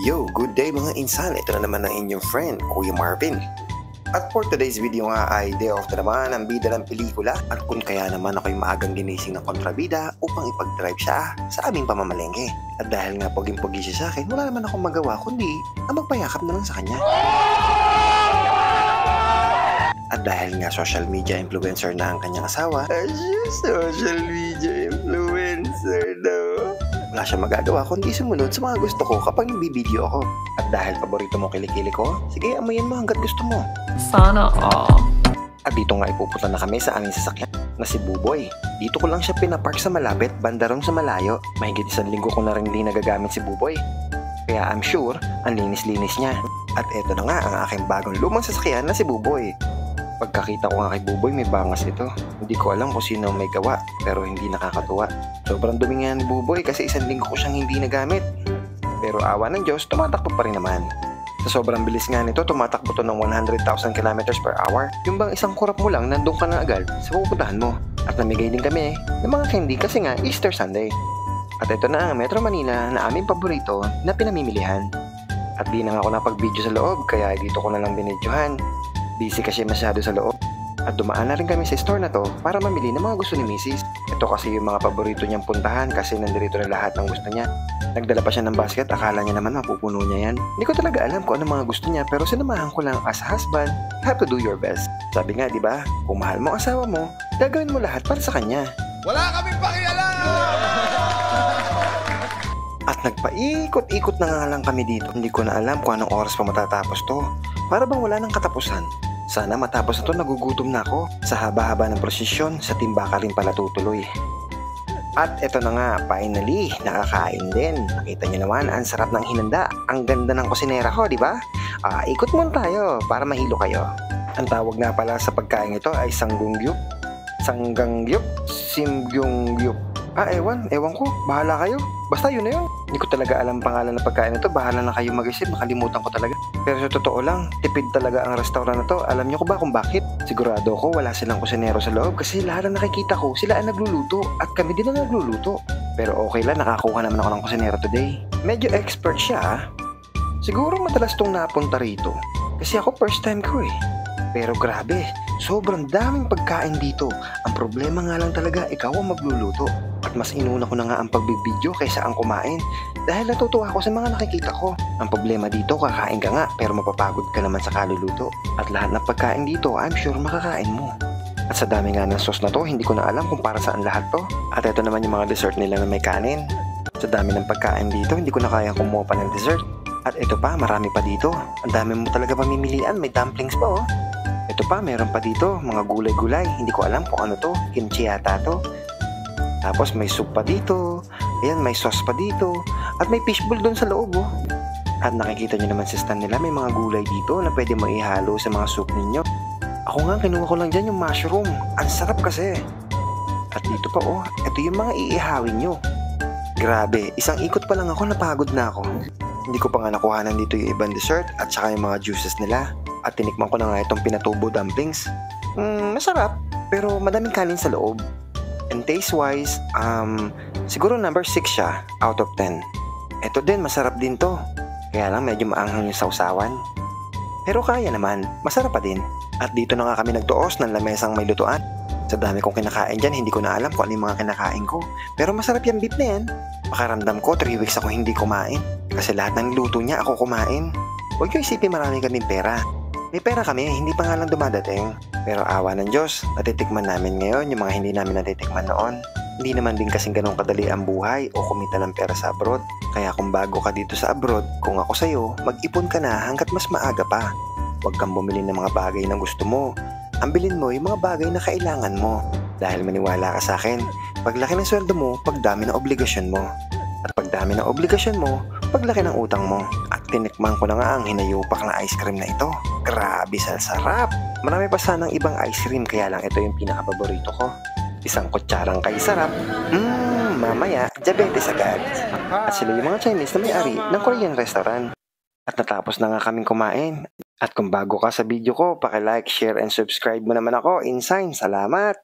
Yo, good day mga insan. Ito na naman ang inyong friend, Kuya Marvin. At for today's video nga ay day off na naman ang bida ng pelikula at kung kaya naman ako'y maagang ginising ng kontrabida upang ipag-drive siya sa aming pamamalengke. At dahil nga poging-pogi siya sa akin, wala naman akong magawa kundi ang magpayakap na lang sa kanya. At dahil nga social media influencer na ang kanyang asawa, social media influencer daw. Wala siya magagawa kundi sumunod sa mga gusto ko kapag nabibideo ako. At dahil paborito mo kilikili ko, sige amuyin mo hanggat gusto mo. Sana all. At dito nga ipupunta na kami sa aming sasakyan na si Buboy. Dito ko lang siya pinapark sa malapit, banda ron sa malayo. Mahigit 1 linggo ko na rin hindi nagagamit si Buboy. Kaya I'm sure, ang linis-linis niya. At eto na nga ang aking bagong lumang sasakyan na si Buboy. Pagkakita ko nga kay Buboy, may bangas ito. Hindi ko alam kung sino may gawa, pero hindi nakakatuwa. Sobrang dumi nga ni Buboy kasi 1 linggo ko siyang hindi nagamit. Pero awa ng Diyos, tumatakbo pa rin naman. Sa sobrang bilis nga nito, tumatakbo to ng 100,000 kilometers per hour. Yung bang isang kurap mo lang, nandun ka na agad sa pupuntahan mo. At namigay din kami ng mga candy kasi nga Easter Sunday. At ito na ang Metro Manila na aming paborito na pinamimilihan. At di na nga ako napag-video sa loob, kaya dito ko na lang binidyohan. Busy kasi masyado sa loob. At dumaan na rin kami sa store na to para mamili ng mga gusto ni Mrs. Ito kasi yung mga paborito niyang puntahan kasi nandito na lahat ng gusto niya. Nagdala pa siya ng basket, akala niya naman mapupuno niya yan. Hindi ko talaga alam kung ano mga gusto niya pero sinamahan ko lang as a husband, you have to do your best. Sabi nga, di ba? Kung mahal mo ang asawa mo, gagawin mo lahat para sa kanya. Wala kaming pakialam! At nagpaikot-ikot na nga lang kami dito. Hindi ko na alam kung anong oras pa matatapos to. Para bang wala nang katapusan. Sana matapos na to, nagugutom na ako. Sa haba-haba ng prosesyon, sa timba ka rin pala tutuloy. At eto na nga, finally, nakakain din. Nakita nyo naman, ang sarap ng hinanda. Ang ganda ng kusinera ko, di ba? Ikot muna tayo para mahilo kayo. Ang tawag nga pala sa pagkain ito ay sanggungyup, sanggangyup, simgyungyup. Ewan ko, bahala kayo. Basta yun na yun. Hindi ko talaga alam pangalan ng pagkain ito. Bahala na kayo mag-isip, nakalimutan ko talaga. Pero sa totoo lang, tipid talaga ang restaurant na to. Alam niyo ko ba kung bakit? Sigurado ko wala silang kusinero sa loob kasi lahat na nakikita ko, sila ang nagluluto at kami din ang nagluluto. Pero okay lang, nakakuha naman ako ng kusinero today. Medyo expert siya. Siguro madalas tong napunta rito kasi ako first time ko eh. Pero grabe, sobrang daming pagkain dito. Ang problema nga lang talaga, ikaw ang magluluto. At mas inuna ko na nga ang pagbibideo kaysa ang kumain. Dahil natutuwa ako sa mga nakikita ko. Ang problema dito, kakain ka nga pero mapapagod ka naman sa kaluluto. At lahat ng pagkain dito, I'm sure makakain mo. At sa dami nga ng sauce na to, hindi ko na alam kung para saan lahat to. At ito naman yung mga dessert nila na may kanin. Sa dami ng pagkain dito, hindi ko na kaya kumuha pa ng dessert. At ito pa, marami pa dito. Ang dami mo talaga pamimilian, may dumplings pa oh. Ito pa, meron pa dito, mga gulay-gulay. Hindi ko alam kung ano to, kimchi yata to. Tapos may soup pa dito. Ayan, may sauce pa dito. At may fishbowl doon sa loob oh. At nakikita nyo naman sa stand nila, may mga gulay dito na pwede mo ihalo sa mga soup ninyo. Ako nga, kinuha ko lang dyan yung mushroom. Ang sarap kasi. At dito pa oh, ito yung mga iihawin nyo. Grabe, isang ikot pa lang ako, napagod na ako. Hindi ko pa nga nakuhanan dito yung ibang dessert at saka yung mga juices nila. At tinikman ko na nga itong pinatubo dumplings. Masarap, pero madaming kanin sa loob. And taste-wise, siguro number 6 siya out of 10. Ito din, masarap din to. Kaya lang medyo maanghang yung sausawan. Pero kaya naman, masarap pa din. At dito na nga kami nagtuos ng lamesang may lutuan. Sa dami kong kinakain dyan, hindi ko na alam kung ano yung mga kinakain ko. Pero masarap yung beef na yan. Makaramdam ko, 3 weeks ako hindi kumain. Kasi lahat ng luto niya ako kumain. Huwag nyo isipin marami kaming pera. May pera kami, hindi pa nga lang dumadating. Pero awa ng Diyos, natitikman namin ngayon yung mga hindi namin natitikman noon. Hindi naman din kasing ganun kadali ang buhay o kumita ng pera sa abroad. Kaya kung bago ka dito sa abroad, kung ako sa'yo, mag-ipon ka na hanggat mas maaga pa. Huwag kang bumili ng mga bagay na gusto mo. Ambilin mo yung mga bagay na kailangan mo. Dahil maniwala ka sa akin, paglaki ng sweldo mo, pagdami ng obligasyon mo. At pagdami ng obligasyon mo, paglaki ng utang mo. At tinikman ko na nga ang hinayupak na ice cream na ito. Grabe sa sarap! Marami pa sanang ibang ice cream kaya lang ito yung pinaka-paborito ko. Isang kutsarang kay sarap. Mamaya, diabetes agad. At sila yung mga Chinese na may-ari ng Korean restaurant. At natapos na nga kaming kumain. At kung bago ka sa video ko, paki-like, share, and subscribe mo naman ako. Insign, salamat!